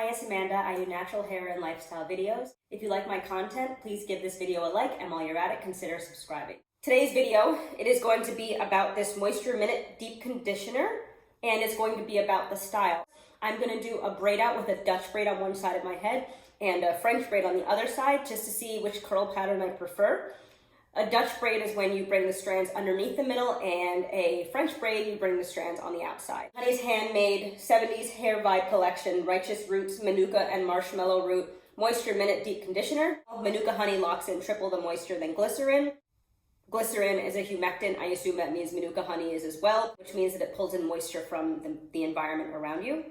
it's Amanda. I do natural hair and lifestyle videos. If you like my content, please give this video a like, and while you're at it, consider subscribing. Today's video, it is going to be about this Moisture Minute Deep Conditioner, and it's going to be about the style. I'm going to do a braid out with a Dutch braid on one side of my head and a French braid on the other side, just to see which curl pattern I prefer. A Dutch braid is when you bring the strands underneath the middle, and a French braid, you bring the strands on the outside. Honey's Handmade 70s Hair Vibe Collection, Riteous Roots, Manuka and Marshmallow Root, Moisture Minute Deep Conditioner. Manuka honey locks in triple the moisture than glycerin. Glycerin is a humectant. I assume that means Manuka honey is as well, which means that it pulls in moisture from the environment around you.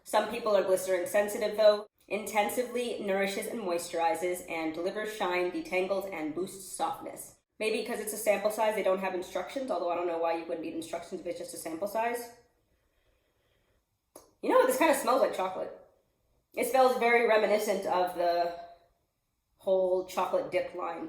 Some people are glycerin sensitive though. Intensively nourishes and moisturizes and delivers shine, detangles, and boosts softness. Maybe because it's a sample size, they don't have instructions, although I don't know why you wouldn't need instructions if it's just a sample size. You know what? This kind of smells like chocolate. It smells very reminiscent of the whole chocolate dip line.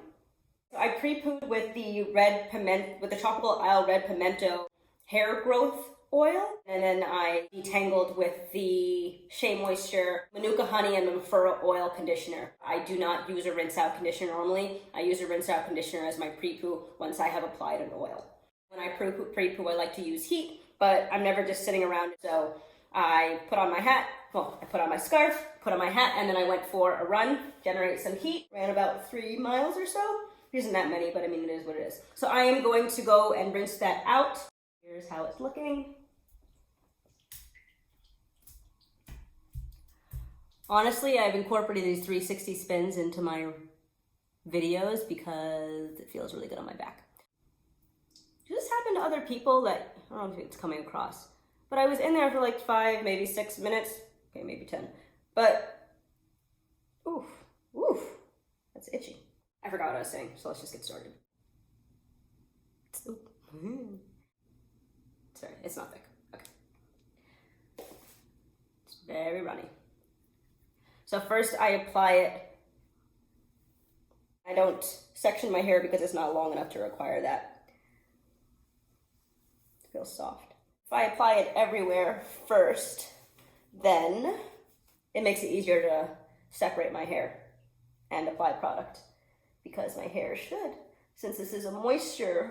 I pre-pooed with the Tropical Isle Red Pimento hair growth oil, and then I detangled with the Shea Moisture Manuka honey and Mafura oil conditioner. I do not use a rinse out conditioner normally. I use a rinse out conditioner as my pre-poo once I have applied an oil. When I pre-poo, I like to use heat, but I'm never just sitting around. So I put on my hat, I put on my scarf, put on my hat, and then I went for a run, generate some heat, ran about 3 miles or so. It isn't that many, but I mean, it is what it is. So I am going to go and rinse that out. Here's how it's looking. Honestly, I've incorporated these 360 spins into my videos because it feels really good on my back. Does this happen to other people that, I don't know if it's coming across, but I was in there for like 5, maybe 6 minutes, okay, maybe 10, but oof, that's itchy. I forgot what I was saying, so let's just get started. Sorry, it's not thick, okay. It's very runny. So first I apply it. I don't section my hair because it's not long enough to require that. It feels soft. If I apply it everywhere first, then it makes it easier to separate my hair and apply product, because my hair should. Since this is a moisture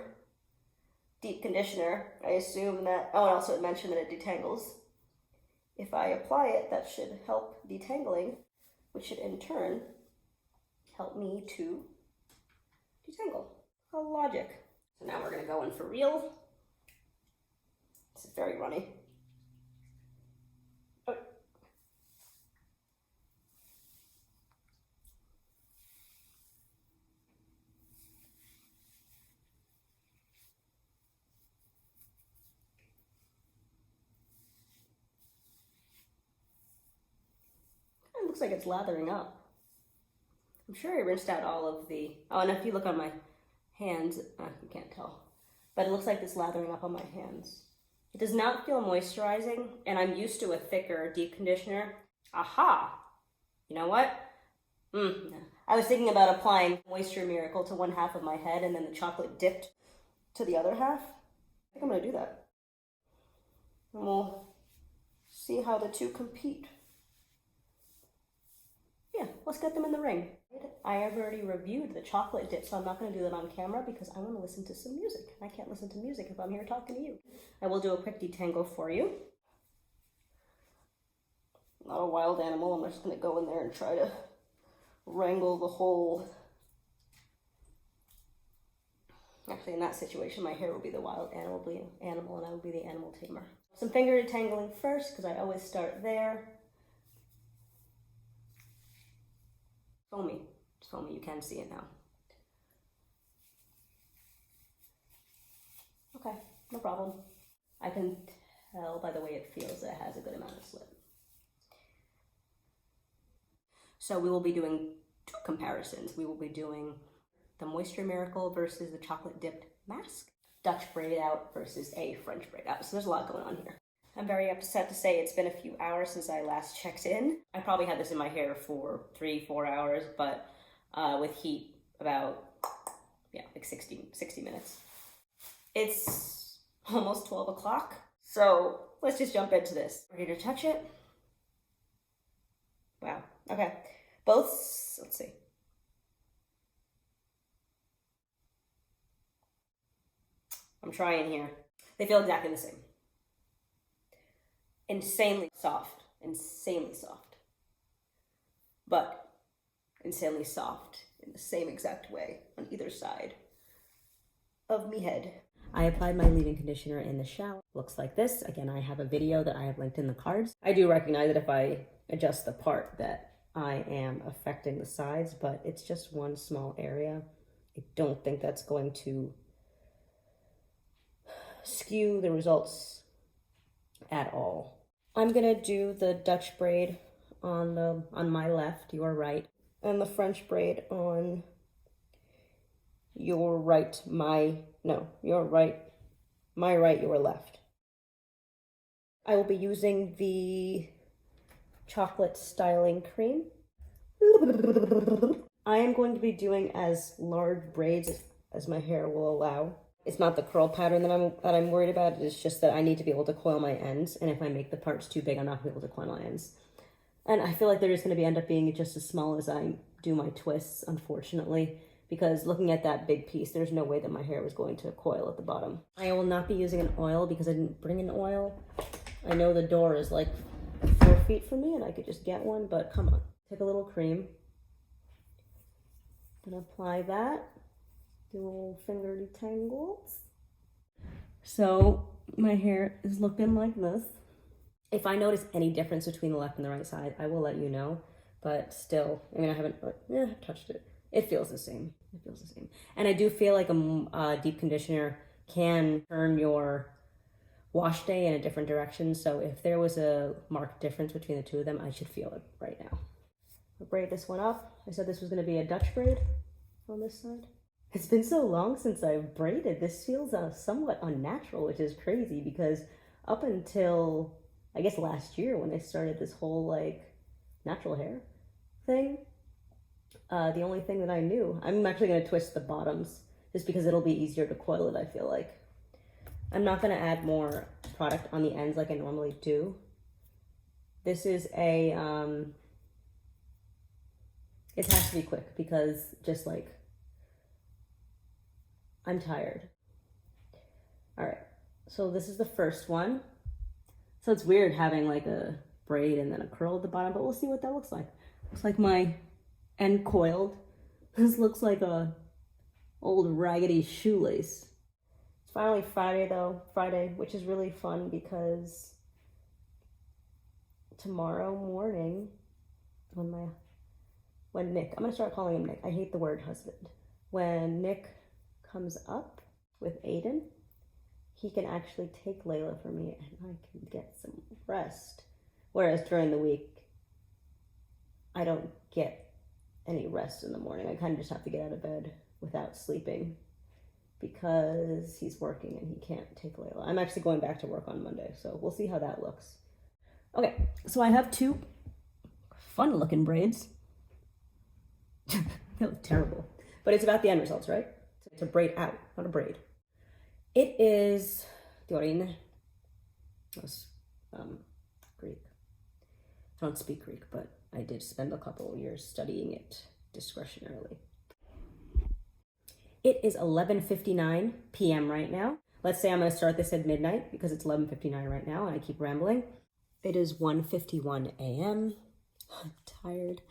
deep conditioner, I assume that, oh, and also it mentioned that it detangles. If I apply it, that should help detangling, which should in turn help me to detangle. Logic. So now we're gonna go in for real. This is very runny. Oh. It looks like it's lathering up. I'm sure I rinsed out all of the, oh, and if you look on my hands, you can't tell, but it looks like it's lathering up on my hands. It does not feel moisturizing, and I'm used to a thicker deep conditioner. Aha! You know what? I was thinking about applying Moisture Miracle to one half of my head and then the chocolate dipped to the other half. I think I'm gonna do that. And we'll see how the two compete. Yeah, let's get them in the ring. I have already reviewed the chocolate dip, so I'm not going to do that on camera because I want to listen to some music. I can't listen to music if I'm here talking to you. I will do a quick detangle for you. Not a wild animal. I'm just going to go in there and try to wrangle the whole. Actually, in that situation, my hair will be the wild animal, and I will be the animal tamer. Some finger detangling first, because I always start there. Foamy, you can see it now. Okay, no problem. I can tell by the way it feels that it has a good amount of slip. So we will be doing 2 comparisons. We will be doing the Moisture Miracle versus the chocolate dipped mask, Dutch braid out versus a French braid out. So there's a lot going on here. I'm very upset to say it's been a few hours since I last checked in. I probably had this in my hair for 3-4 hours, but with heat about, like 60 minutes. It's almost 12 o'clock, so let's just jump into this. Ready to touch it? Wow. Okay. Both, let's see. I'm trying here. They feel exactly the same. Insanely soft. Insanely soft. But insanely soft in the same exact way on either side of me head. I applied my leave-in conditioner in the shower. Looks like this. Again, I have a video that I have linked in the cards. I do recognize that if I adjust the part that I am affecting the sides, but it's just one small area. I don't think that's going to skew the results at all. I'm gonna do the Dutch braid on my left, your right, and the French braid on your right, your right, my right, your left. I will be using the chocolate styling cream. I am going to be doing as large braids as my hair will allow. It's not the curl pattern that I'm worried about. It's just that I need to be able to coil my ends, and if I make the parts too big, I'm not going to be able to coil my ends. And I feel like they're just going to end up being just as small as I do my twists, unfortunately, because looking at that big piece, there's no way that my hair was going to coil at the bottom. I will not be using an oil because I didn't bring an oil. I know the door is like 4 feet from me and I could just get one, but come on. Take a little cream. Gonna apply that. Do little finger detangles. So my hair is looking like this. If I notice any difference between the left and the right side, I will let you know. But still, I mean, I haven't touched it. It feels the same. It feels the same. And I do feel like a deep conditioner can turn your wash day in a different direction. So if there was a marked difference between the two of them, I should feel it right now. I'll braid this one up. I said this was going to be a Dutch braid on this side. It's been so long since I've braided. This feels somewhat unnatural, which is crazy because up until, I guess, last year when I started this whole like natural hair thing, the only thing that I knew, I'm actually going to twist the bottoms just because it'll be easier to coil it, I feel like. I'm not going to add more product on the ends like I normally do. This is a, it has to be quick because just like, I'm tired. All right, so this is the first one. So it's weird having like a braid and then a curl at the bottom, but we'll see what that looks like. Looks like my end coiled. This looks like a old raggedy shoelace. It's finally Friday though, which is really fun because tomorrow morning when Nick, I'm gonna start calling him Nick. I hate the word husband. When Nick comes up with Aiden, he can actually take Layla for me and I can get some rest. Whereas during the week, I don't get any rest in the morning. I kind of just have to get out of bed without sleeping because he's working and he can't take Layla. I'm actually going back to work on Monday, so we'll see how that looks. Okay, so I have two fun looking braids. They look terrible, but it's about the end results, right? It's a braid out, not a braid. It is Keratin. That's Greek. I don't speak Greek, but I did spend a couple of years studying it discretionarily. It is 11:59 p.m. right now. Let's say I'm going to start this at midnight because it's 11:59 right now and I keep rambling. It is 1:51 a.m. I'm tired,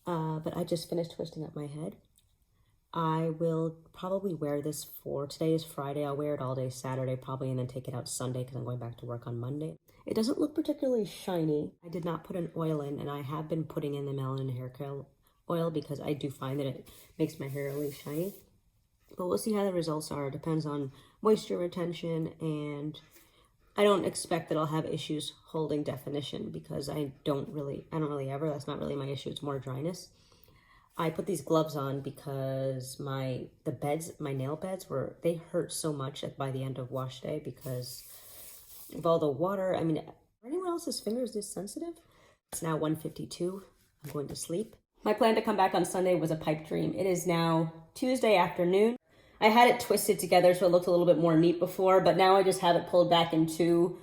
but I just finished twisting up my head. I will probably wear this today is Friday. I'll wear it all day Saturday probably and then take it out Sunday because I'm going back to work on Monday. It doesn't look particularly shiny. I did not put an oil in and I have been putting in the melanin hair care oil because I do find that it makes my hair really shiny. But we'll see how the results are. It depends on moisture retention and I don't expect that I'll have issues holding definition because I don't really ever. That's not really my issue. It's more dryness. I put these gloves on because my nail beds they hurt so much by the end of wash day because of all the water. I mean, are anyone else's fingers this sensitive? It's now 1:52. I'm going to sleep. My plan to come back on Sunday was a pipe dream. It is now Tuesday afternoon. I had it twisted together so it looked a little bit more neat before, but now I just have it pulled back in two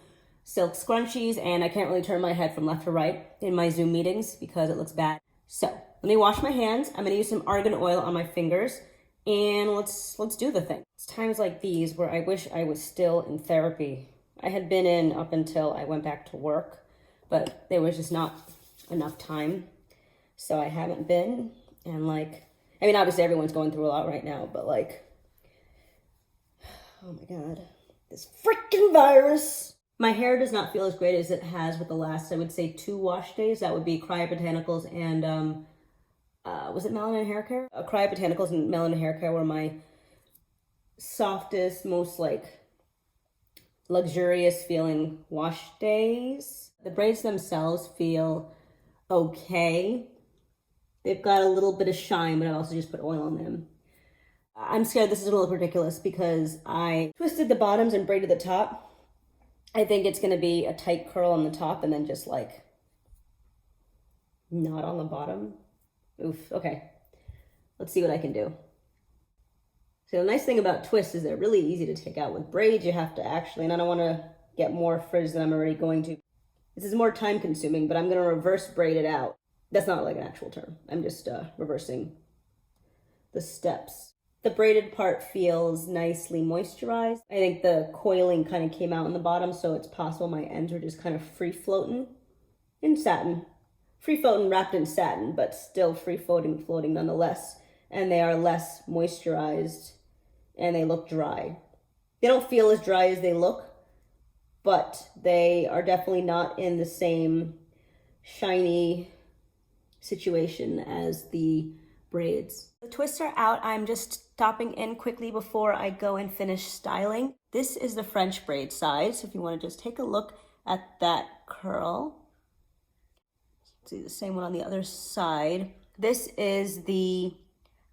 silk scrunchies, and I can't really turn my head from left to right in my Zoom meetings because it looks bad. So let me wash my hands. I'm gonna use some argan oil on my fingers, and let's do the thing. It's times like these where I wish I was still in therapy. I had been in up until I went back to work, but there was just not enough time. So I haven't been, and like, I mean, obviously everyone's going through a lot right now, but like, oh my God, this freaking virus. My hair does not feel as great as it has with the last, I would say, 2 wash days. That would be Cryobotanicals and, was it Melanin Hair Care? Cryobotanicals and Melanin Hair Care were my softest, most like luxurious feeling wash days. The braids themselves feel okay. They've got a little bit of shine, but I also just put oil on them. I'm scared this is gonna look ridiculous because I twisted the bottoms and braided the top. I think it's gonna be a tight curl on the top and then just like not on the bottom. Oof, okay. Let's see what I can do. So the nice thing about twists is they're really easy to take out. With braids, you have to actually, and I don't wanna get more frizz than I'm already going to. This is more time consuming, but I'm gonna reverse braid it out. That's not like an actual term. I'm just reversing the steps. The braided part feels nicely moisturized. I think the coiling kind of came out in the bottom, so it's possible my ends are just kind of free floating in satin. Free floating wrapped in satin, but still free floating nonetheless. And they are less moisturized and they look dry. They don't feel as dry as they look, but they are definitely not in the same shiny situation as the braids. The twists are out. I'm just stopping in quickly before I go and finish styling. This is the French braid side, so if you want to just take a look at that curl. See the same one on the other side. This is the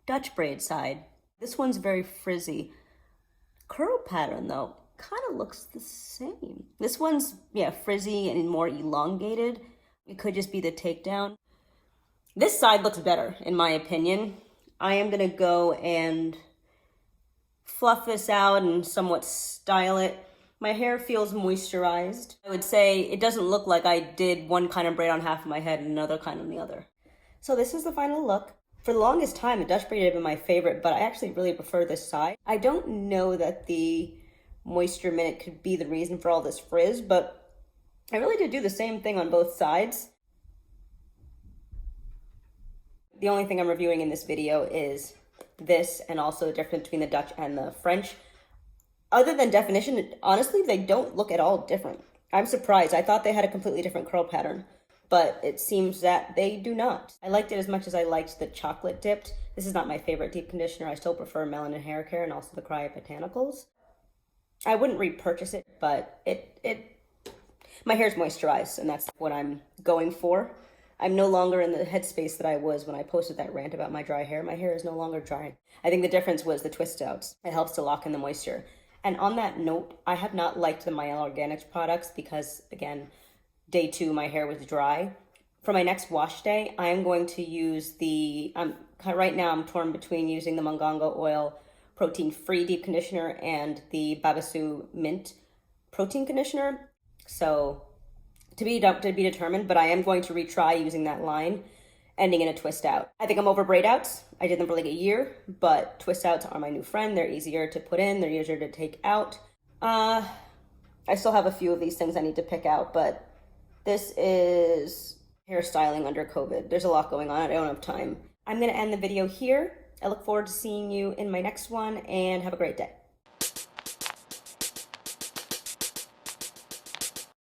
Dutch braid side. This one's very frizzy. Curl pattern though kind of looks the same. This one's, yeah, frizzy and more elongated. It could just be the takedown. This side looks better, in my opinion. I am gonna go and fluff this out and somewhat style it. My hair feels moisturized. I would say it doesn't look like I did one kind of braid on half of my head and another kind on the other. So this is the final look. For the longest time, the Dutch braid had been my favorite, but I actually really prefer this side. I don't know that the moisture minute could be the reason for all this frizz, but I really did do the same thing on both sides. The only thing I'm reviewing in this video is this and also the difference between the Dutch and the French. Other than definition, honestly, they don't look at all different. I'm surprised. I thought they had a completely different curl pattern, but it seems that they do not. I liked it as much as I liked the chocolate dipped. This is not my favorite deep conditioner. I still prefer Melanin Hair Care and also the Cryobotanicals. I wouldn't repurchase it, but my hair's moisturized and that's what I'm going for. I'm no longer in the headspace that I was when I posted that rant about my dry hair. My hair is no longer dry. I think the difference was the twist outs. It helps to lock in the moisture. And on that note, I have not liked the Mielle Organics products because, again, day 2, my hair was dry. For my next wash day, I am going to use the, right now I'm torn between using the Mongongo Oil protein-free deep conditioner and the Babasu Mint protein conditioner. So to be determined, but I am going to retry using that line, ending in a twist out. I think I'm over braid outs. I did them for like a year, but twist outs are my new friend. They're easier to put in, they're easier to take out. I still have a few of these things I need to pick out, but this is hairstyling under COVID. There's a lot going on. I don't have time. I'm gonna end the video here. I look forward to seeing you in my next one and have a great day.